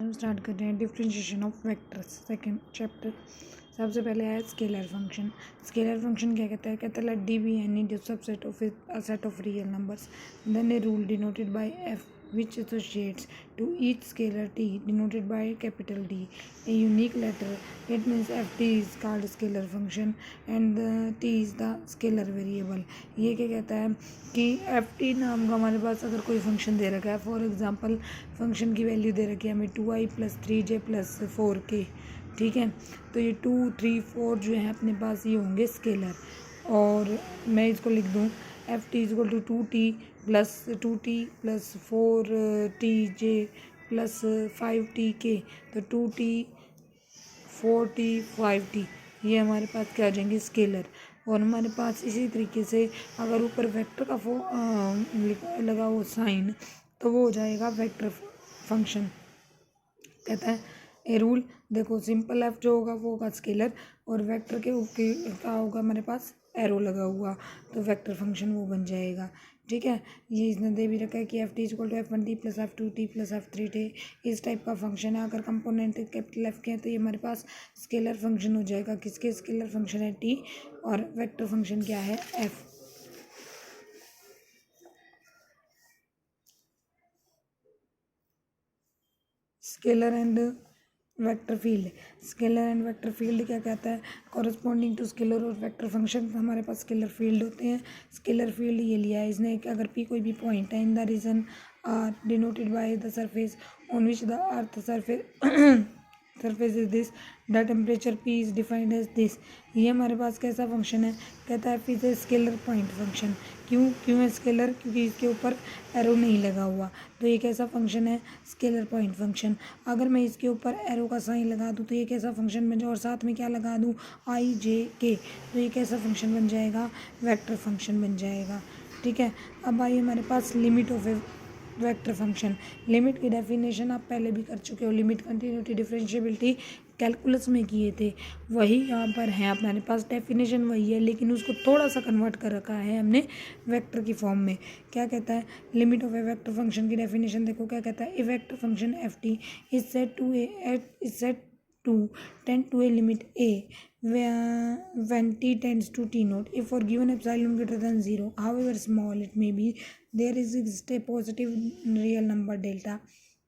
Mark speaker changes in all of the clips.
Speaker 1: हम स्टार्ट कर रहे हैं differentiation of vectors second chapter. सबसे पहले है स्केलर फंक्शन। स्केलर फंक्शन क्या कहता है let D be any subset of a set of real numbers then a rule denoted by f which associates to each scalar t denoted by capital D a unique letter. It means ft is called scalar function and the t is the scalar variable. ये क्या कहता है कि ft नाम का हमारे पास अगर कोई फंक्शन दे रखा है, फॉर एग्जांपल फंक्शन की वैल्यू दे रखी है हमें 2i + 3j + 4k, ठीक है। तो ये 2, 3, 4 जो है अपने पास ये होंगे स्केलर, और मैं इसको लिख दूँ F T equal to 2t + 4tj + 5tk। तो 2t 4t 5t ये हमारे पास क्या हो जाएंगे स्केलर। और हमारे पास इसी तरीके से अगर ऊपर वेक्टर का लगा हो साइन तो वो हो जाएगा वेक्टर फंक्शन। कहता है ए रूल, देखो सिंपल एफ जो होगा वो होगा स्केलर और वेक्टर के ऊपर क्या होगा हमारे पास एरो लगा हुआ, तो वेक्टर फंक्शन वो बन जाएगा, ठीक है। ये इसने दे भी रखा है कि F T equal to F1t + F2t + F3t इस टाइप का फंक्शन है। अगर कंपोनेंट कैपिटल एफ के हैं तो ये हमारे पास स्केलर फंक्शन हो जाएगा। किसके स्केलर फंक्शन है टी और वेक्टर फंक्शन क्या है F. Scalar and vector field. Scalar and vector field क्या कहता है, कॉरस्पॉन्डिंग टू स्केलर और वेक्टर फंक्शन हमारे पास स्केलर फील्ड होते हैं। स्केलर फील्ड ये लिया है इसने कि अगर पी कोई भी पॉइंट है in the region R denoted by the surface on which the earth surface is this, the temperature P is defined as this. ये हमारे पास कैसा फंक्शन है, कहता है is a scalar point function. क्यों है स्केलर, क्योंकि इसके ऊपर एरो नहीं लगा हुआ, तो ये कैसा फंक्शन है स्केलर पॉइंट फंक्शन। अगर मैं इसके ऊपर एरो का साइन लगा दूँ तो ये कैसा फंक्शन बन जाए, और साथ में क्या लगा दूँ आई जे के, तो ये कैसा फंक्शन बन जाएगा वेक्टर फंक्शन बन जाएगा, ठीक है। अब आइए हमारे पास limit of a vector function. Limit की डेफिनेशन आप पहले भी कर चुके हो, लिमिट कंटिन्यूटी डिफरेंशिएबिलिटी कैलकुलस में किए थे, वही यहाँ पर है हमारे पास। डेफिनेशन वही है लेकिन उसको थोड़ा सा कन्वर्ट कर रखा है हमने वेक्टर की फॉर्म में। क्या कहता है limit of a vector function की डेफिनेशन देखो क्या कहता है, a vector function f t is said to tend to a limit a when t tends to t naught if for given epsilon greater than 0 however small it may be there exists a positive real number delta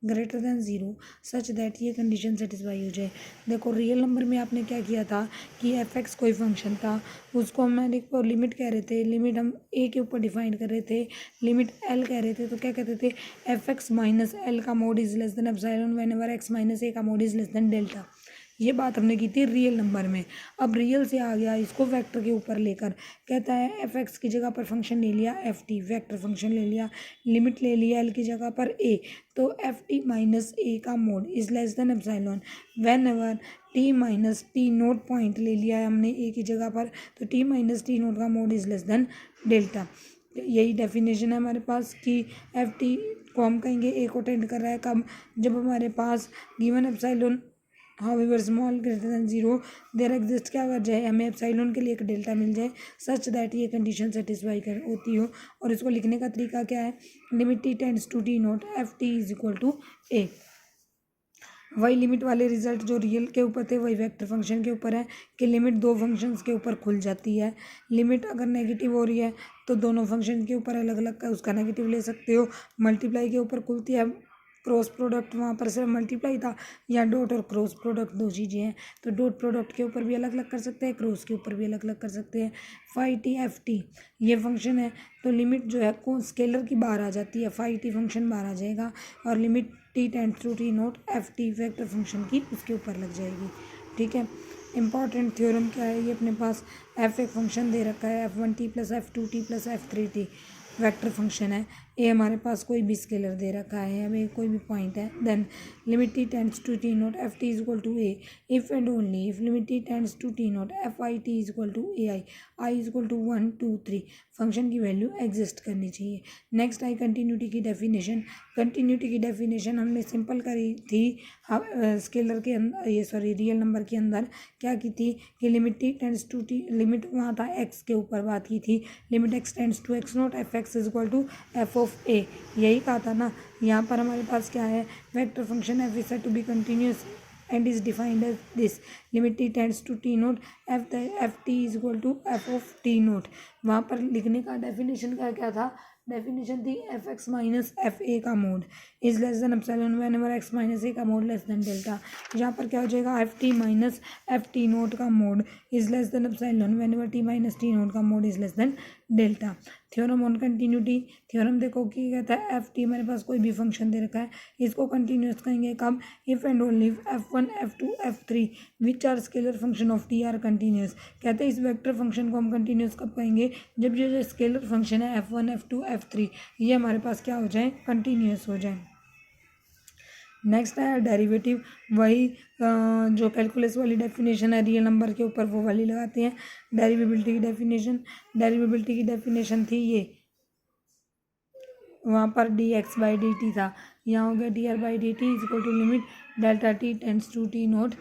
Speaker 1: greater than 0 such that ये condition satisfy हो जाए। देखो real number में आपने क्या किया था कि एफ एक्स कोई फंक्शन था, उसको हम लिमिट कह रहे थे, लिमिट हम ए के ऊपर डिफाइन कर रहे थे, लिमिट एल कह रहे थे, तो क्या कहते थे एफ एक्स माइनस एल का mod is less than epsilon whenever x minus a का mod is less than delta. ये बात हमने की थी रियल नंबर में। अब रियल से आ गया इसको वेक्टर के ऊपर लेकर, कहता है एफ एक्स की जगह पर फंक्शन ले लिया एफ टी, वेक्टर फंक्शन ले लिया, लिमिट ले लिया एल की जगह पर ए, तो एफ टी माइनस ए का mod is less than epsilon when ever T minus t note point ले लिया है हमने ए की जगह पर, तो टी माइनस टी नोट का mod is less than delta. यही डेफिनेशन है हमारे पास कि एफ टी को हम कहेंगे ए को टेंड कर रहा है कब, जब हमारे पास given epsilon however small greater than 0 there exist क्या कर जाए, हमें एप्सिलॉन के लिए एक डेल्टा मिल जाए सच दैट ये कंडीशन सेटिस्फाई कर होती हो। और इसको लिखने का तरीका क्या है, limit t tends to t naught f t is equal to a. वही लिमिट वाले रिजल्ट जो रियल के ऊपर थे वही वेक्टर फंक्शन के ऊपर है कि लिमिट दो फंक्शंस के ऊपर खुल जाती है। लिमिट अगर नेगेटिव हो रही है तो दोनों फंक्शन के ऊपर अलग अलग का उसका नेगेटिव ले सकते हो। मल्टीप्लाई के ऊपर खुलती है, क्रॉस प्रोडक्ट वहाँ पर सिर्फ मल्टीप्लाई था, या डॉट और क्रॉस प्रोडक्ट दो चीज़ें हैं, तो डॉट प्रोडक्ट के ऊपर भी अलग अलग कर सकते हैं, क्रॉस के ऊपर भी अलग अलग कर सकते हैं। फाई टी एफ टी ये फंक्शन है, तो लिमिट जो है को स्केलर की बाहर आ जाती है, फाई टी फंक्शन बाहर आ जाएगा, और limit t tends to t naught f t vector function की उसके ऊपर लग जाएगी, ठीक है। इंपॉर्टेंट थ्योरम क्या है, ये अपने पास एफ एक फंक्शन दे रखा है F1t + F2t + F3t vector function है। ए हमारे पास कोई भी स्केलर दे रखा है, हमें कोई भी पॉइंट है, then limit t tends to t naught f t is equal to a if and only if limit t tends to t naught f i t is equal to a i is equal to 1 2 3 function की value exist करनी चाहिए। Next i continuity की definition. Continuity की definition हमने simple करी थी scalar के अंदर, ये सॉरी रियल नंबर के अंदर क्या की थी कि limit t tends to t, limit वहाँ था एक्स के ऊपर बात की थी, limit x tends to x naught f x is equal to f of of a, यही कहा था ना। यहाँ पर हमारे पास क्या है, vector function f is said to be continuous and is defined as this: limit t tends to t naught f t is equal to f of t naught। वहाँ पर लिखने का डेफिनेशन क्या था, डेफिनेशन थी f x minus f a का mod is less than epsilon whenever x minus a का mod less than delta. यहाँ पर क्या हो जाएगा, f t minus f t naught का mod is less than epsilon whenever t minus t naught का mod is less than delta. Theorem on continuity, theorem देखो कि कहता है एफ टी मेरे पास कोई भी फंक्शन दे रखा है, इसको कंटिन्यूस कहेंगे कब, if and only f one f two f three which are scalar function of t are continuous. कहते हैं इस वेक्टर फंक्शन को हम कंटिन्यूस कब कहेंगे, जब ये जो स्केलर फंक्शन है F one f two f three ये हमारे पास क्या हो जाए, कंटिन्यूस हो जाए। नेक्स्ट है डेरिवेटिव, वही जो कैलकुलस वाली डेफिनेशन है रियल नंबर के ऊपर वो वाली लगाते हैं। डेरिवेबिलिटी की डेफिनेशन, डेरिवेबिलिटी की डेफिनेशन थी ये, वहाँ पर d x by D t था, यहाँ हो गया d r by D T is equal to limit delta t tends to t naught,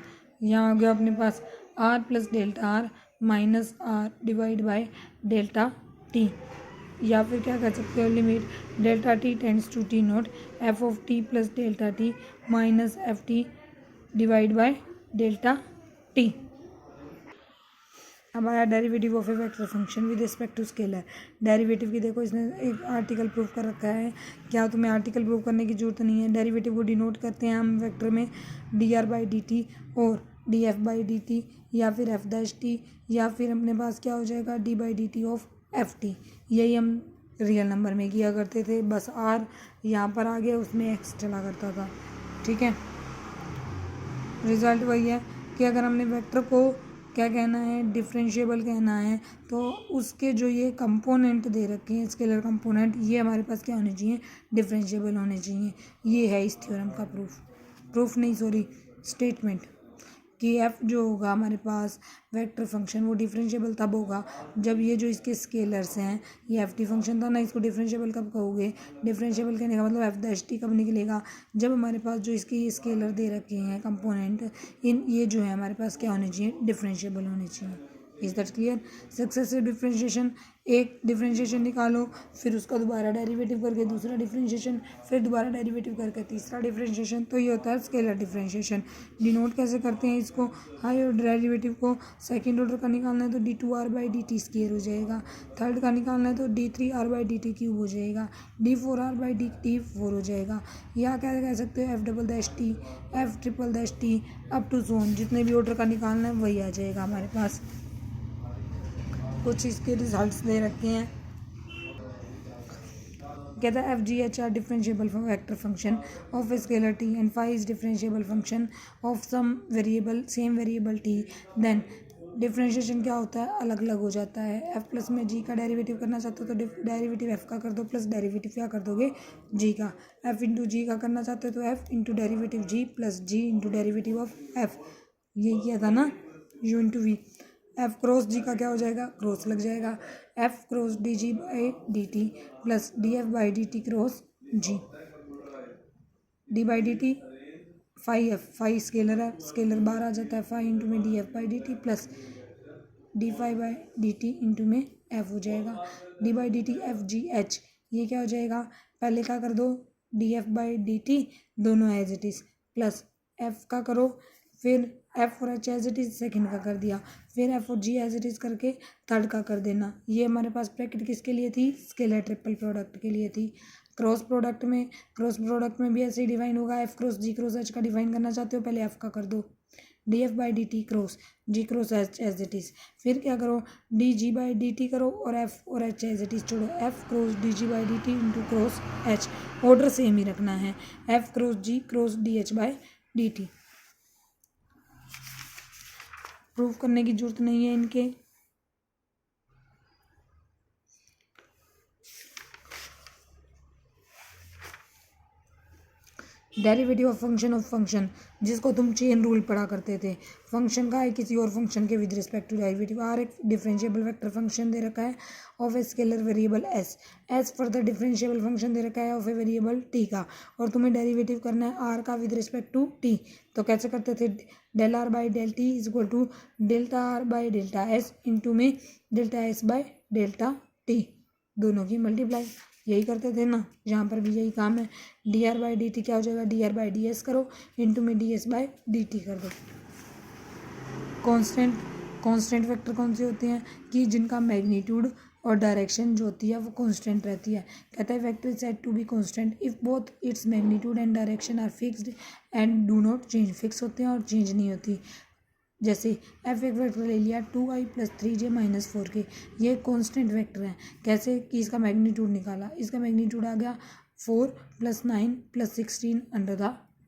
Speaker 1: यहाँ हो गया अपने पास r plus delta r minus r divide by delta t, या फिर क्या कर सकते हो, limit delta t tends to t naught f of t plus delta t minus f t divide by delta t. अब आया derivative of a vector function with respect to scalar. Derivative की देखो इसने एक आर्टिकल प्रूफ कर रखा है, क्या तुम्हें आर्टिकल प्रूफ करने की जरूरत नहीं है। डेरिवेटिव को डिनोट करते हैं हम वेक्टर में d r by D t और D F by D t, या फिर एफ डैश टी, या फिर अपने पास क्या हो जाएगा d by D T of F T. यही हम रियल नंबर में किया करते थे, बस आर यहाँ पर आ गया, उसमें एक्स चला करता था। ठीक है, रिजल्ट वही है कि अगर हमने वेक्टर को क्या कहना है, डिफरेंशिएबल कहना है, तो उसके जो ये कंपोनेंट दे रखे हैं स्केलर कंपोनेंट, ये हमारे पास क्या होने चाहिए, डिफरेंशिएबल होने चाहिए। ये है इस थ्योरम का प्रूफ नहीं सॉरी स्टेटमेंट, कि एफ जो होगा हमारे पास वेक्टर फंक्शन वो डिफरेंशिएबल तब होगा जब ये जो इसके स्केलर्स हैं, ये एफ टी फंक्शन था ना, इसको डिफरेंशिएबल कब कहोगे, डिफरेंशिएबल कहने का मतलब एफ डैश टी कब निकलेगा, जब हमारे पास जो इसके ये स्केलर दे रखे हैं कंपोनेंट, इन ये जो है हमारे पास क्या होने चाहिए, डिफरेंशिएबल होने चाहिए। Is that clear. Successive differentiation, एक डिफरेंशिएशन निकालो, फिर उसका दोबारा डेरिवेटिव करके दूसरा डिफरेंशिएशन, फिर दोबारा डेरिवेटिव करके तीसरा डिफरेंशिएशन, तो ये होता है स्केलर डिफरेंशिएशन। डिनोट कैसे करते हैं इसको, हाई ऑर्डर डेरिवेटिव को सेकंड ऑर्डर का निकालना है तो d two r by D t square हो जाएगा, थर्ड का निकालना है तो d three r by D t cube हो जाएगा, d four r by D t four हो जाएगा। या क्या कह सकते हो, f double dash t, f triple dash t up to so on, जितने भी ऑर्डर का निकालना है वही आ जाएगा हमारे पास। कुछ इसके रिजल्ट्स दे रखे हैं, कहता है F ji H are differentiable vector function of a scalar T and phi is differentiable function of some variable same variable T. Then differentiation क्या होता है, अलग अलग हो जाता है। एफ प्लस में जी का डेरिवेटिव करना चाहते हो तो डेरिवेटिव एफ का कर दो प्लस डेरिवेटिव क्या कर दोगे, जी का। एफ इंटू जी का करना चाहते हो तो f into derivative g plus g into derivative of f, ये किया था ना, u into v. F cross g का क्या हो जाएगा, क्रॉस लग जाएगा, f cross d g by D T plus D F by D t cross g, d by D t phi f, phi scalar है, स्केलर बार आ जाता है, फाई इंटू में D F by D T plus D phi by D T into में f हो जाएगा, d by D T f ji h, ये क्या हो जाएगा, पहले क्या कर दो d F by D t दोनों as it is plus f का करो, फिर एफ और h as it is second का कर दिया, फिर एफ और जी एज इट इज़ करके थर्ड का कर देना। ये हमारे पास ब्रैकेट किसके लिए थी, स्केलर ट्रिपल प्रोडक्ट के लिए थी। क्रॉस प्रोडक्ट में भी ऐसे ही डिवाइन होगा, f cross g cross h का डिवाइन करना चाहते हो पहले एफ का कर दो, d F by D t cross g cross h as it is, फिर क्या करो d g by D t करो और एफ और एच एज इट इज़ छोड़ो, f cross d g by D T into cross h, order same ही रखना है, f cross g cross D H by D T. Proof करने की जरूरत नहीं है इनके। डेरिवेटिव ऑफ फंक्शन जिसको तुम चेन रूल पढ़ा करते थे, फंक्शन का है किसी और फंक्शन के with respect to derivative. R एक डिफरेंशिएबल वेक्टर फंक्शन दे रखा है of a scalar variable s further differentiable function दे रखा है ऑफ ए वेरिएबल टी का, और तुम्हें डेरिवेटिव करना है आर का विद रिस्पेक्ट टू टी। तो कैसे करते थे, del r by del t is equal to delta r by delta s into में delta s by delta t, दोनों की मल्टीप्लाई। यही करते थे ना, यहाँ पर भी यही काम है। D r by D T क्या हो जाएगा, D r by D S करो, इंटू में D S by D T कर दो। कांस्टेंट वेक्टर कौन से होते हैं कि जिनका मैग्नीट्यूड और डायरेक्शन जो होती है वो कांस्टेंट रहती है। कहता है vector is said to be constant if both its magnitude and direction are fixed and do not change. Fix होते हैं और चेंज नहीं होती। जैसे एफ एक वेक्टर ले लिया 2i + 3j - 4k, ये कांस्टेंट वेक्टर है। कैसे कि इसका मैग्नीट्यूड निकाला, इसका मैग्नीट्यूड आ गया 4 + 9 + 16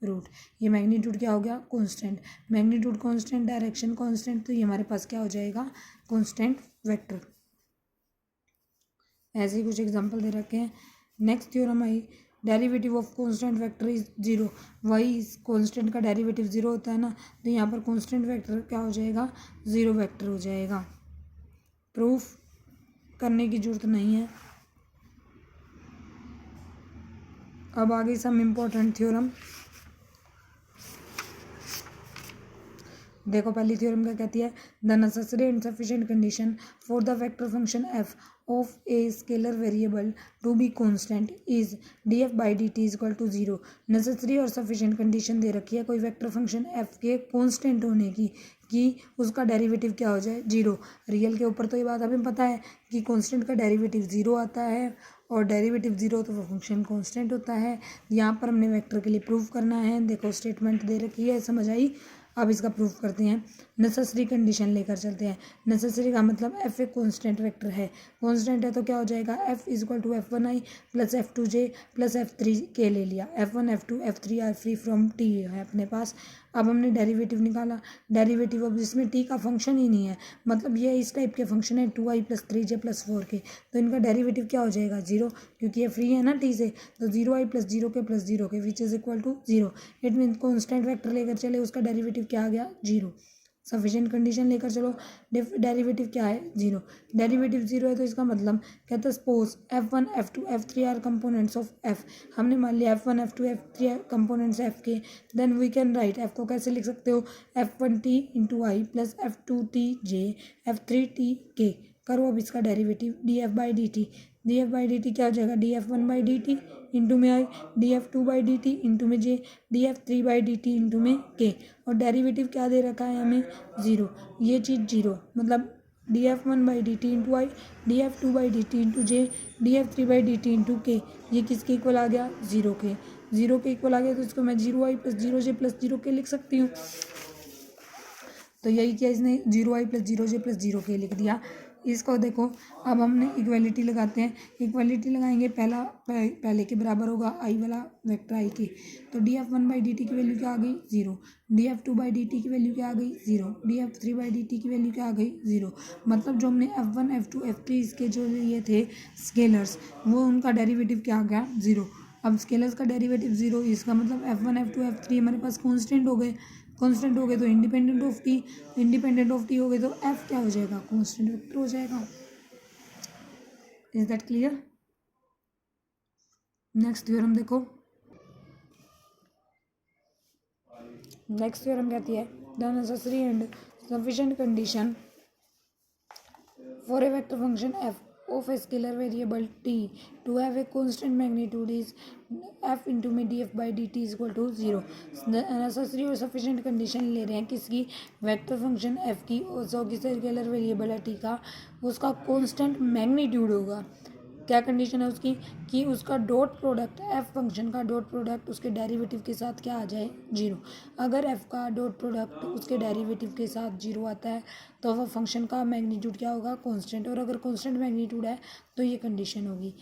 Speaker 1: √। ये मैग्नीट्यूड क्या हो गया, constant. Magnitude constant, direction constant, तो ये हमारे पास क्या हो जाएगा, कांस्टेंट वेक्टर। ऐसे ही कुछ एग्जांपल दे रखे हैं। Next theorem I, derivative of constant vector is 0। वही इस कांस्टेंट का डेरिवेटिव 0 होता है ना, तो यहाँ पर कांस्टेंट वेक्टर क्या हो जाएगा, 0 वेक्टर हो जाएगा। प्रूफ करने की जरूरत नहीं है। अब आगे सम इम्पोर्टेंट थ्योरम देखो। पहली थ्योरम क्या कहती है, the necessary and sufficient condition for the vector function F of a scalar variable to be constant is df by D T equal to 0। Necessary और सफिशिएंट कंडीशन दे रखी है कोई वेक्टर फंक्शन एफ के constant होने की, कि उसका डेरिवेटिव क्या हो जाए, 0। रियल के ऊपर तो ये बात हमें पता है कि कांस्टेंट का डेरिवेटिव 0 आता है, और डेरिवेटिव 0 तो वो फंक्शन कांस्टेंट होता है। यहाँ पर हमने वेक्टर के लिए प्रूफ करना है। देखो स्टेटमेंट दे रखी है, समझ आई। अब इसका प्रूफ करते हैं। नेसेसरी कंडीशन लेकर चलते हैं। नेसेसरी का मतलब एफ एक कांस्टेंट वेक्टर है। कांस्टेंट है तो क्या हो जाएगा, F equal to F1i + F2j + F3k ले लिया। F1 F2 F3 are free from T है अपने पास। अब हमने डेरिवेटिव निकाला। डेरिवेटिव अब इसमें टी का फंक्शन ही नहीं है, मतलब ये इस टाइप के फंक्शन है 2i + 3j + 4k, तो इनका डेरिवेटिव क्या हो जाएगा, 0, क्योंकि ये फ्री है ना टी से। तो 0i + 0k + 0k which is equal to 0। It mean constant vector लेकर चले, उसका डेरिवेटिव क्या आ गया, 0। सफिशिएंट कंडीशन लेकर चलो, डेरिवेटिव क्या है, 0। डेरिवेटिव 0 है तो इसका मतलब कहता है suppose F1 F2 F3 are components of F। हमने मान लिया F1 F2 F3 components F के, then we can write F को कैसे लिख सकते हो, F1t × i + F2tj F3tk। करो अब इसका derivative df by D T. df by D T क्या हो जाएगा, df1 by D T into में आई, df2 by D T into में जे, df3 by D T into में के। और डेरिवेटिव क्या दे रखा है हमें, 0। ये चीज़ 0 मतलब df1 by D T into I, df2 by D T into J, df3 by D T into के, ये किसके इक्वल आ गया, 0 के। 0 के इक्वल आ गया तो इसको मैं 0i + 0j + 0k लिख सकती हूँ। तो यही किया इसने, 0i + 0j + 0k लिख दिया। इसको देखो, अब हमने इक्वलिटी लगाते हैं। इक्वलिटी लगाएंगे, पहले के बराबर होगा आई वाला वेक्टर आई के, तो df1 बाई डी टी की वैल्यू क्या आ गई, 0। df2 बाई डी टी की वैल्यू क्या आ गई, 0। df3 बाई डी टी की वैल्यू क्या आ गई, 0। मतलब जो हमने F1 F2 F3 इसके जो ये थे स्केलर्स, वो उनका डेरिवेटिव क्या आ गया, 0। अब स्केलर्स का डेरिवेटिव 0, इसका मतलब F1 F2 F3 हमारे पास कांस्टेंट हो गए। कांस्टेंट हो गए तो independent of T, independent of T हो गए तो एफ क्या हो जाएगा, कांस्टेंट वेक्टर हो जाएगा। Is that clear. Next theorem देखो। नेक्स्ट थ्योरम कहती है the necessary and sufficient condition for a vector function F of a scalar variable t to have a constant magnitude is f into में df by dt is equal to 0। Necessary और sufficient condition ले रहे हैं किसकी, vector function f की, और जो कि स्केलर वेरिएबल है t का, उसका कांस्टेंट मैग्नीट्यूड होगा। क्या कंडीशन है उसकी, कि उसका डॉट प्रोडक्ट, एफ फंक्शन का डॉट प्रोडक्ट उसके डेरिवेटिव के साथ क्या आ जाए, 0। अगर एफ का डॉट प्रोडक्ट उसके डेरिवेटिव के साथ 0 आता है तो वह फंक्शन का मैग्नीट्यूड क्या होगा, कांस्टेंट। और अगर कांस्टेंट मैग्नीट्यूड है तो ये कंडीशन होगी।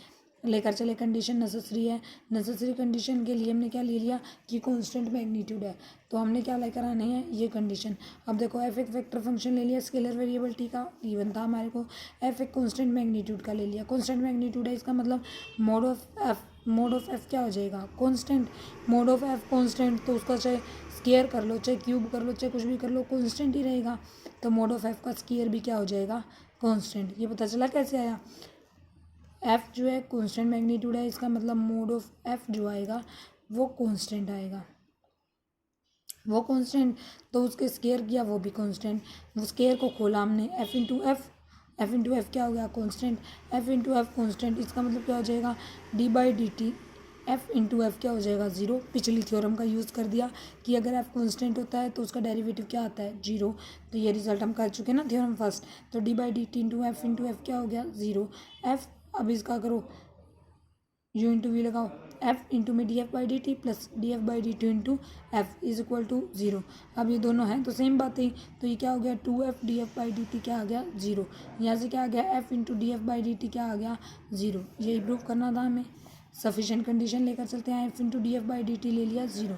Speaker 1: लेकर चले कंडीशन नेसेसरी है। नेसेसरी कंडीशन के लिए हमने क्या ले लिया कि कांस्टेंट मैग्नीट्यूड है, तो हमने क्या लेकर आना है, ये कंडीशन। अब देखो एफ एक वेक्टर फंक्शन ले लिया स्केलर वेरिएबल टी का, गिवन था हमारे को। एफ एक कांस्टेंट मैग्नीट्यूड का ले लिया, कांस्टेंट मैग्नीट्यूड है, इसका मतलब मोड ऑफ एफ क्या हो जाएगा, constant. Mode of F constant, तो उसका चाहे स्केयर कर लो, चाहे क्यूब कर लो, चाहे कुछ भी कर लो, कांस्टेंट ही रहेगा। तो मोड ऑफ एफ का स्केयर भी क्या हो जाएगा, कांस्टेंट। ये पता चला कैसे आया, एफ जो है कांस्टेंट मैग्नीट्यूड है, इसका मतलब मोड ऑफ एफ जो आएगा वो कांस्टेंट आएगा। वो कांस्टेंट तो उसके स्केयर किया वो भी कांस्टेंट। वो स्केयर को खोला हमने, F into F, F into F क्या हो गया constant, F into F constant, इसका मतलब क्या हो जाएगा d by D T F into F क्या हो जाएगा जीरो। पिछली थ्योरम का यूज़ कर दिया कि अगर एफ कॉन्स्टेंट होता है तो उसका डेरिवेटिव क्या आता है जीरो। तो ये रिजल्ट हम कर चुके हैं ना थ्योरम फर्स्ट। तो D by D T into F क्या हो गया जीरो। एफ अब इसका करो यू इंटू वी लगाओ, एफ इंटू में D F by D T plus D F by D T into F is equal to zero. अब ये दोनों हैं तो सेम बात है, तो ये क्या हो गया two F D F by D T क्या आ गया जीरो। यहाँ से क्या आ गया F into D F by D T क्या आ गया जीरो। यही प्रूव करना था हमें। सफिशिएंट कंडीशन लेकर चलते हैं, F into D F by D T ले लिया जीरो।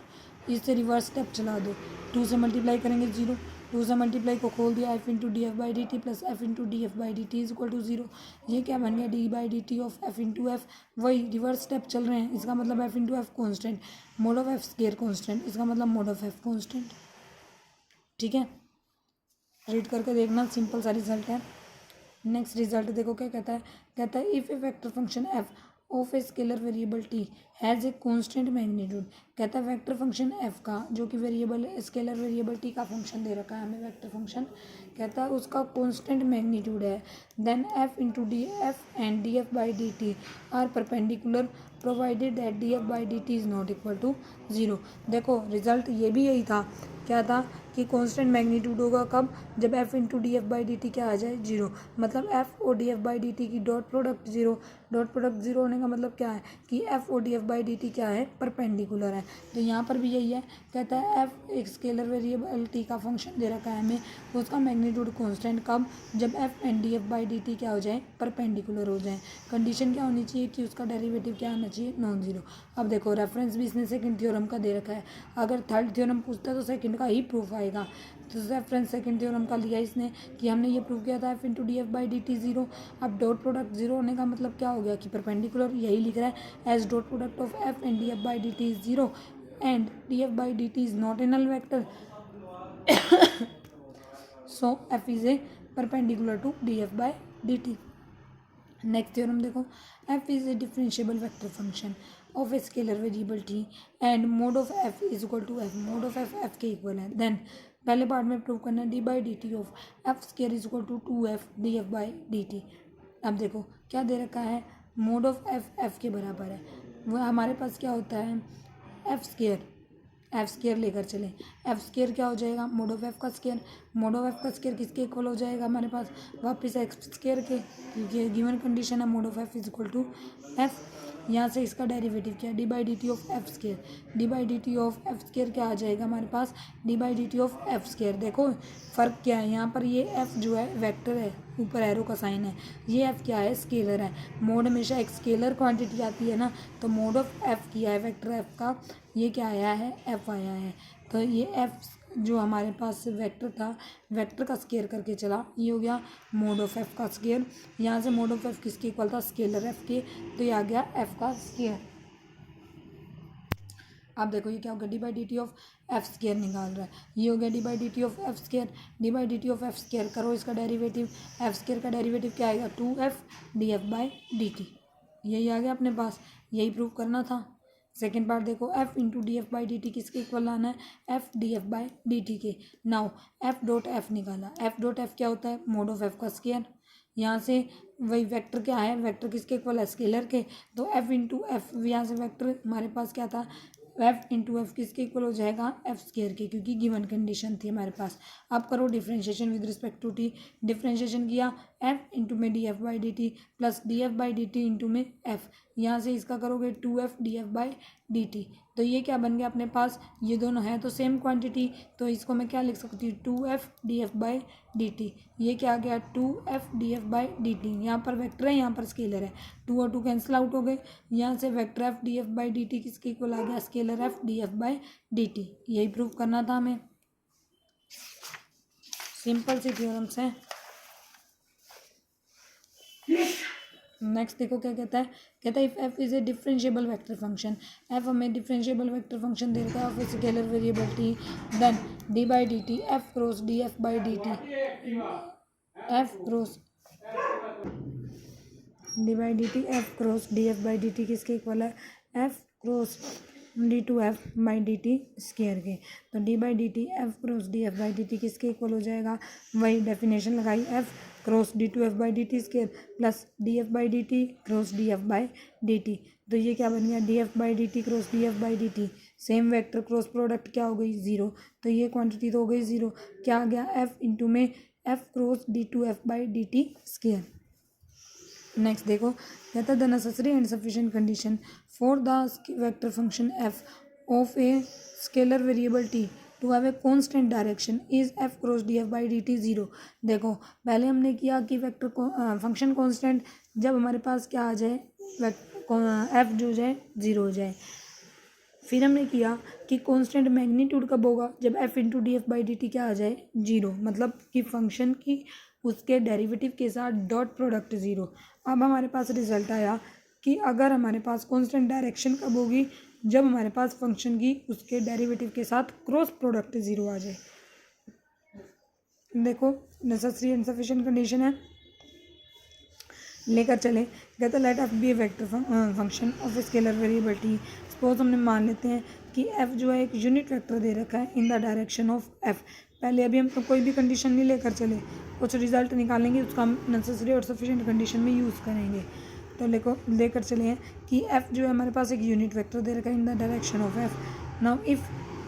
Speaker 1: इससे रिवर्स स्टेप चला दो, टू से मल्टीप्लाई करेंगे जीरो, टू से मल्टीप्लाई को खोल दिया, F into D F by D T plus F into D F by D T is equal to zero. ये क्या बन गया D by D T of F into F. वही रिवर्स स्टेप चल रहे हैं, इसका मतलब F into F constant, mod of F square constant, इसका मतलब मोड ऑफ एफ कॉन्स्टेंट। ठीक है, रीड करके देखना, सिंपल सा रिजल्ट है। नेक्स्ट रिजल्ट देखो क्या कहता है if a vector function F of a scalar variable T has a constant magnitude. कहता है वेक्टर फंक्शन एफ का जो कि वेरिएबल स्केलर वेरिएबल टी का फंक्शन दे रखा है हमें वेक्टर फंक्शन, कहता है उसका कॉन्स्टेंट मैग्नीट्यूड है, then F into D F and D F by D T are perpendicular provided that D F by D T is not equal to zero. देखो रिजल्ट ये भी यही था, क्या था कि कांस्टेंट मैग्नीट्यूड होगा कब, जब F into D F by D T क्या आ जाए जीरो। मतलब एफ और D F by D T की dot product zero. Dot product zero होने का मतलब क्या है कि एफ और D F by D T क्या है परपेंडिकुलर है। तो यहाँ पर भी यही है, कहता है एफ एक स्केलर वेरिएबल टी का फंक्शन दे रखा है हमें, उसका मैग्नीट्यूड कांस्टेंट कब, जब F and D F by D T क्या हो जाए परपेंडिकुलर हो जाए। कंडीशन क्या होनी चाहिए कि उसका डेरिवेटिव क्या आना चाहिए नॉन जीरो। अब देखो रेफरेंस भी इसने सेकंड थ्योरम का दे रखा है, अगर थर्ड थ्योरम पूछता है तो सेकंड का ही प्रूफ आएगा। तो रेफरेंस सेकंड थ्योरम का लिया इसने कि हमने ये प्रूव किया था F into D F by D T zero. अब डॉट प्रोडक्ट जीरो होने का मतलब क्या हो गया कि परपेंडिकुलर, यही लिख रहा है as dot product of F and D F by D T is zero and D F by D T is not a null vector so F is a perpendicular to D F by D T. Next theorem देखो, F is a differentiable vector function of a scalar variable T and mod of F is equal to F. Mod of F के equal है। Then पहले part में prove करना है D by D T of F square is equal to two F D F by D T. अब देखो क्या दे रखा है, मोड ऑफ एफ के बराबर है। वह हमारे पास क्या होता है एफ स्केयर लेकर चलें, एफ स्केयर क्या हो जाएगा मोड ऑफ एफ का स्केयर। मोड ऑफ एफ का स्केयर किसके इक्वल हो जाएगा हमारे पास वापस एक्स स्केयर के, क्योंकि गिवन कंडीशन है mod of F is equal to F. यहाँ से इसका डेरिवेटिव क्या है D by D T of F square. D by D T of F square क्या आ जाएगा हमारे पास D by D T of F square. देखो फ़र्क क्या है, यहाँ पर ये एफ जो है वेक्टर है, ऊपर एरो का साइन है, ये एफ क्या है स्केलर है। मोड हमेशा एक स्केलर क्वांटिटी आती है ना, तो मोड ऑफ एफ किया है वेक्टर एफ का, ये क्या आया है एफ आया है। तो ये एफ जो हमारे पास वेक्टर था, वेक्टर का स्केयर करके चला, ये हो गया मोड ऑफ एफ का स्केयर। यहाँ से मोड ऑफ एफ किसके इक्वल था स्केलर एफ के, तो ये आ गया एफ का स्केयर। अब देखो ये क्या होगा D by D T of F square निकाल रहा है, ये हो गया D by D T of F square. D by D T of F square करो इसका डेरिवेटिव, एफ स्केयर का डेरिवेटिव क्या आएगा two F D F by D T. यही आ गया अपने पास, यही प्रूव करना था। सेकेंड पार्ट देखो, F into D F by D T किसके इक्वल लाना है F D F by D T के। नाउ एफ डॉट एफ निकाला, एफ डॉट एफ क्या होता है मोड ऑफ एफ का स्केयर। यहाँ से वही वेक्टर क्या है, वेक्टर किसके इक्वल है स्केलर के, तो एफ इंटू एफ, यहाँ से वेक्टर हमारे पास क्या था एफ इंटू एफ किसके इक्वल हो जाएगा एफ स्केयर के, क्योंकि गिवन कंडीशन थी हमारे पास। अब करो differentiation with respect to T, differentiation किया एफ इंटू में D F by D T plus D F by D T into में एफ, यहाँ से इसका करोगे two F D F by D T. तो ये क्या बन गया अपने पास, ये दोनों हैं तो सेम क्वांटिटी, तो इसको मैं क्या लिख सकती हूँ two F D F by D T. ये क्या आ गया two F D F by D T, यहाँ पर वेक्टर है यहाँ पर स्केलर है, टू और टू कैंसिल आउट हो गए। यहाँ से vector F D F by D T किसके इक्वल आ गया scalar F D F by D T. यही प्रूव करना था हमें, सिंपल सी थ्योरम्स हैं। नेक्स्ट देखो क्या कहता है if F is a differentiable vector function, F हमें डिफरेंशिएबल वेक्टर फंक्शन दे रखा है of scalar variable T, then D by D T F cross D F by D T, F cross D by D T F cross D F by D T किसके equal है f cross d2f/dt square के। तो d/dt f cross df/dt किसके equal हो जाएगा, वही definition लगाई, f cross d2f/dt square plus df/dt cross df/dt। तो ये क्या बन गया, df/dt cross df/dt, same vector cross product क्या हो गई, 0। तो ये क्वांटिटी तो हो गई 0, क्या आ गया, f इंटू में f cross d2f/dt square. Next देखो, कहता है the necessary and sufficient condition for the vector function F of a scalar variable T to have a constant direction is F cross D F by D T zero. देखो पहले हमने किया कि vector function constant जब हमारे पास क्या आ जाए, एफ जो जाए 0 हो जाए। फिर हमने किया कि कांस्टेंट मैग्नीट्यूड कब होगा, जब F into D F by D T क्या आ जाए, 0, मतलब कि फंक्शन की उसके डेरिवेटिव के साथ डॉट प्रोडक्ट 0। अब हमारे पास रिजल्ट आया कि अगर हमारे पास कांस्टेंट डायरेक्शन कब होगी, जब हमारे पास फंक्शन की उसके डेरिवेटिव के साथ क्रॉस प्रोडक्ट 0 आ जाए। देखो नेसेसरी एंड सफिशिएंट कंडीशन है, लेकर चले, कहते let F be a vector function of scalar variable T. Suppose हमने मान लेते हैं कि एफ जो है एक यूनिट वेक्टर दे रखा है in the direction of F. पहले अभी हम तो कोई भी कंडीशन नहीं लेकर चले, कुछ रिजल्ट निकालेंगे उसका हम नेसेसरी और सफिशिएंट कंडीशन में यूज़ करेंगे। तो लेकर चले हैं कि एफ जो है हमारे पास एक यूनिट वेक्टर दे रखा है in the direction of F. Now if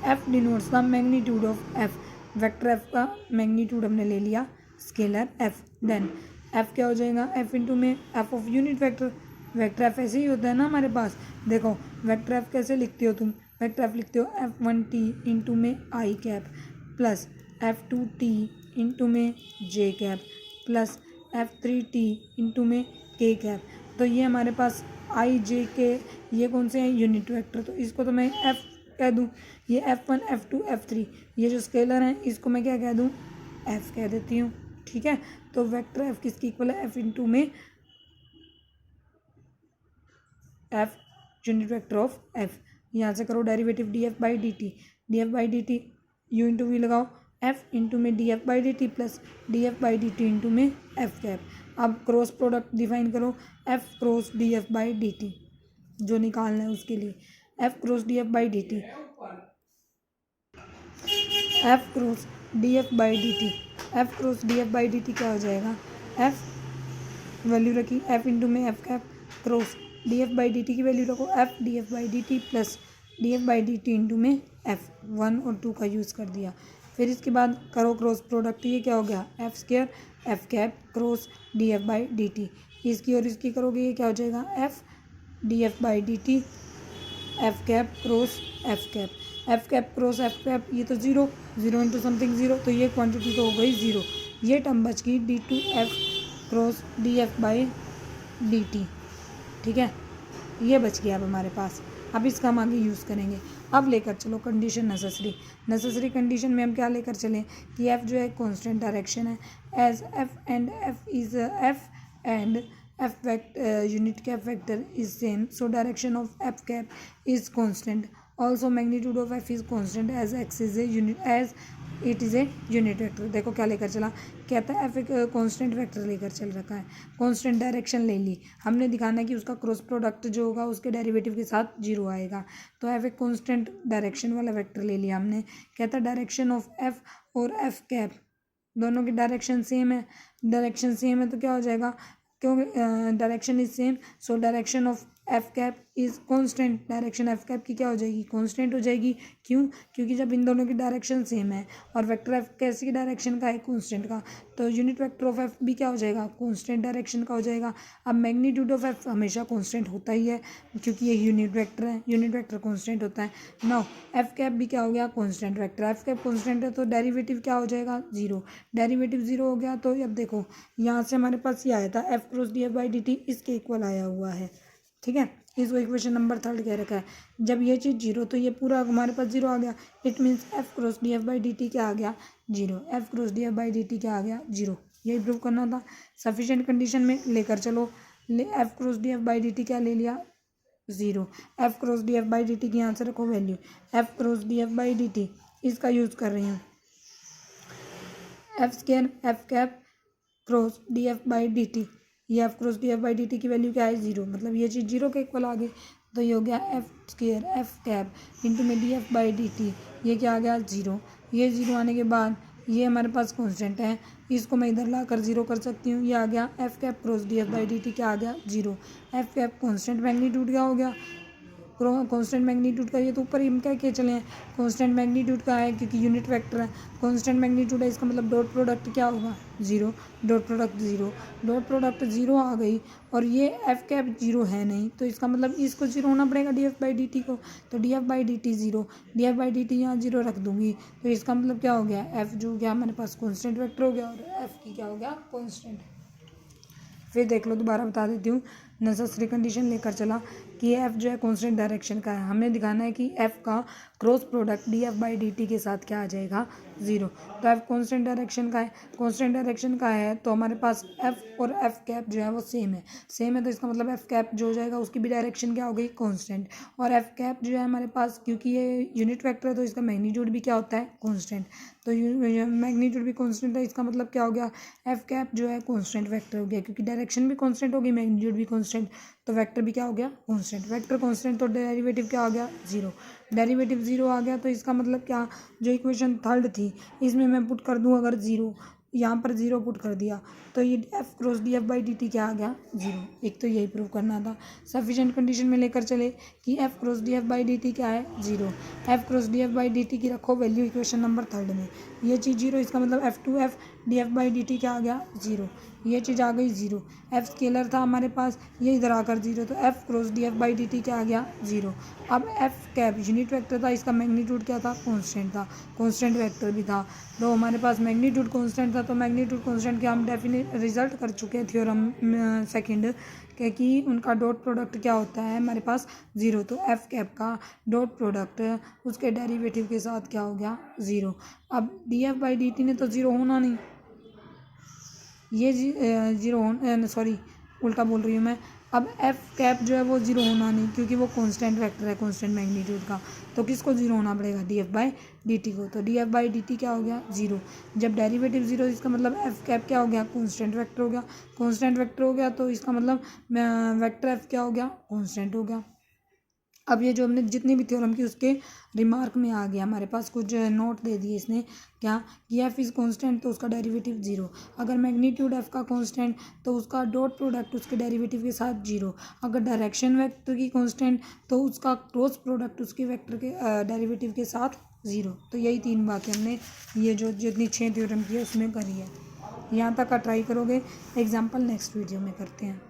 Speaker 1: F denotes the magnitude of F, vector F का मैग्नीट्यूड हमने ले लिया स्केलर एफ, देन एफ क्या हो जाएगा, एफ इंटू में F of unit vector, vector F ऐसे ही होता है ना हमारे पास। देखो वेक्टर एफ कैसे लिखते हो तुम, वेक्टर एफ लिखते हो f1t इंटू में आई कैप प्लस f2t इंटू में जे कैप प्लस f3t इंटू में के कैप। तो ये हमारे पास आई जे के ये कौन से हैं, यूनिट वेक्टर, तो इसको तो मैं f कह दूँ, ये f1 f2 f3 ये जो स्केलर हैं इसको मैं क्या कह दूँ, f कह देती हूँ। ठीक है, तो वेक्टर एफ किसकी इक्वल है, एफ इंटू में F unit vector of F. यहाँ से करो derivative D F by D T, D F by D T U into V लगाओ, एफ इंटू में D F by D T plus D F by D T into में F cap. अब cross product define करो, एफ cross D F by D टी जो निकालना है उसके लिए, F cross D F by D T, F cross D F by D T, F cross D F by D T क्या हो जाएगा, एफ वैल्यू रखी एफ इंटू में F cap cross D F by D T की value रखो F D F by D T plus D F by D T into में F 1 और 2 का यूज़ कर दिया। फिर इसके बाद करो क्रॉस प्रोडक्ट, ये क्या हो गया, F square F cap cross D F by D T, इसकी और इसकी करोगे ये क्या हो जाएगा, F D F by D T F cap cross F cap, F cap cross F cap, ये तो 0 इंटू समथिंग 0, तो ये क्वांटिटी तो हो गई 0। ये टर्म बच गई D two F cross D F by D T. ठीक है, ये बच गया अब हमारे पास, अब इसका हम आगे यूज़ करेंगे। अब लेकर चलो कंडीशन नेसेसरी कंडीशन में हम क्या लेकर चलें कि एफ जो है कांस्टेंट डायरेक्शन है, as F and F unit cap vector is same, so direction of F cap is constant, also magnitude of F is constant as X is a unit as it is a unit vector. देखो क्या लेकर चला, कहता है F एक constant vector लेकर चल रखा है, कांस्टेंट डायरेक्शन ले ली, हमने दिखाना है कि उसका क्रॉस प्रोडक्ट जो होगा उसके डेरिवेटिव के साथ 0 आएगा। तो एफ एक कांस्टेंट डायरेक्शन वाला वेक्टर ले लिया हमने, कहता है डायरेक्शन ऑफ एफ और एफ कैप दोनों की डायरेक्शन सेम है, डायरेक्शन सेम है तो क्या हो जाएगा, क्योंकि direction is same, so direction of F cap is constant, direction F cap की क्या हो जाएगी, कांस्टेंट हो जाएगी। क्यों, क्योंकि जब इन दोनों की डायरेक्शन सेम है और वेक्टर एफ कैसी डायरेक्शन का है, कांस्टेंट का, तो यूनिट वेक्टर ऑफ एफ भी क्या हो जाएगा, कांस्टेंट डायरेक्शन का हो जाएगा। अब मैग्नीट्यूड ऑफ एफ हमेशा कांस्टेंट होता ही है क्योंकि ये यूनिट वेक्टर है, यूनिट वेक्टर कांस्टेंट होता है। नाउ एफ कैप भी क्या हो गया, constant vector, F cap constant है तो डेरिवेटिव क्या हो जाएगा, 0, डेरिवेटिव 0 हो गया। तो अब देखो यहाँ से हमारे पास ये आया था F cross D F by D T, इसके इक्वल आया हुआ है। ठीक है, इसको इक्वेशन नंबर 3 कह रखा है। जब ये चीज़ 0 तो ये पूरा हमारे पास 0 आ गया, it means F cross D F by D T क्या आ गया, 0, F cross D F by D T क्या आ गया, 0। यही प्रूव करना था। सफिशिएंट कंडीशन में लेकर चलो, F cross D F by D T क्या ले लिया, 0, F cross D F by D T की यहाँ से रखो value, F cross D F by D T इसका यूज़ कर रही हूँ, F square F cap cross D F by D T, ये F cross D F by D T की वैल्यू क्या है, 0, मतलब ये चीज़ 0 के इक्वल आ गई। तो ये हो गया F square F cap into में D F by D T, ये क्या आ गया 0। ये 0 आने के बाद ये हमारे पास कांस्टेंट है, इसको मैं इधर ला कर 0 कर सकती हूँ। ये आ गया F cap cross D F by D T, क्या आ गया 0। एफ कैप कांस्टेंट मैग्नीट्यूड क्या हो गया, कांस्टेंट मैग्नीट्यूड का, ये तो ऊपर ही हम कह के चले हैं कांस्टेंट मैग्नीट्यूड का है क्योंकि यूनिट वेक्टर है, कांस्टेंट मैग्नीट्यूड है, इसका मतलब डॉट प्रोडक्ट क्या होगा 0, डॉट प्रोडक्ट 0, डॉट प्रोडक्ट 0 आ गई। और ये एफ कैप 0 है नहीं, तो इसका मतलब इसको 0 होना पड़ेगा D F by D T को, तो D F by D T 0, D F by D T यहाँ 0 रख दूंगी, तो इसका मतलब क्या हो गया एफ जो गया हमारे पास कॉन्स्टेंट वेक्टर हो गया और एफ की क्या हो गया कॉन्स्टेंट। फिर देख लो दोबारा बता देती हूँ, नेसेसरी कंडीशन लेकर चला कि एफ जो है कांस्टेंट डायरेक्शन का है, हमें दिखाना है कि एफ का cross product D F by D T के साथ क्या आ जाएगा 0। तो एफ कांस्टेंट डायरेक्शन का है, कांस्टेंट डायरेक्शन का है तो हमारे पास एफ और एफ कैप जो है वो सेम है, तो इसका मतलब एफ कैप जो हो जाएगा उसकी भी डायरेक्शन क्या हो गई कांस्टेंट, और एफ कैप जो है हमारे पास क्योंकि ये यूनिट वेक्टर है तो इसका मैग्नीट्यूड भी क्या होता है कांस्टेंट, तो मैग्नीट्यूड भी कांस्टेंट है, इसका मतलब क्या हो गया एफ कैप जो है कांस्टेंट वेक्टर हो गया क्योंकि डायरेक्शन भी कांस्टेंट होगी मैग्नीट्यूड भी कांस्टेंट, तो वेक्टर भी क्या हो गया कांस्टेंट, वेक्टर कांस्टेंट तो डेरिवेटिव क्या आ गया 0, डेरिवेटिव 0 आ गया। तो इसका मतलब क्या, जो इक्वेशन थर्ड थी इसमें मैं पुट कर दूं अगर 0, यहाँ पर 0 पुट कर दिया तो ये F cross D F by D T क्या आ गया 0। एक तो यही प्रूव करना था। सफिशिएंट कंडीशन में लेकर चले कि F cross D F by D T क्या है 0, F cross D F by D T की रखो वैल्यू इक्वेशन नंबर थर्ड में, ये चीज़ 0, इसका मतलब F two F D F by D T क्या आ गया 0, ये चीज़ आ गई 0। एफ स्केलर था हमारे पास, ये इधर आकर 0, तो F cross D F by D T क्या आ गया 0। अब एफ कैप यूनिट वेक्टर था, इसका मैग्नीट्यूड क्या था कांस्टेंट था, कांस्टेंट वेक्टर भी था, तो हमारे पास मैग्नीट्यूड कांस्टेंट था, तो मैग्नीट्यूड कांस्टेंट के हम डेफिनेट रिजल्ट कर चुके हैं थ्योरम सेकंड कि उनका डॉट प्रोडक्ट क्या होता है हमारे पास 0, तो एफ कैप का डॉट प्रोडक्ट उसके डेरिवेटिव के साथ क्या हो गया 0। अब D F by D T ने तो 0 होना नहीं, ये 0 सॉरी उल्टा बोल रही हूँ मैं, अब एफ कैप जो है वो 0 होना नहीं क्योंकि वो कांस्टेंट वेक्टर है कांस्टेंट मैग्नीट्यूड का, तो किसको 0 होना पड़ेगा D F by D T को, तो D F by D T क्या हो गया 0। जब डेरिवेटिव 0 इसका मतलब एफ कैप क्या हो गया कांस्टेंट वेक्टर हो गया, कांस्टेंट वेक्टर हो गया तो इसका मतलब वेक्टर एफ क्या हो गया कांस्टेंट हो गया। अब ये जो हमने जितनी भी थ्योरम की उसके रिमार्क में आ गया, हमारे पास कुछ नोट दे दिए इसने क्या कि एफ इज़ कांस्टेंट तो उसका डेरिवेटिव 0, अगर मैग्नीट्यूड एफ का कांस्टेंट तो उसका डॉट प्रोडक्ट उसके डेरिवेटिव के साथ 0, अगर डायरेक्शन वेक्टर की कांस्टेंट तो उसका क्रॉस प्रोडक्ट उसके वेक्टर के डेरिवेटिव के साथ 0। तो यही 3 बातें हमने ये जो जितनी 6 थ्योरम की है उसमें करी है। यहाँ तक का ट्राई करोगे, एग्जाम्पल नेक्स्ट वीडियो में करते हैं।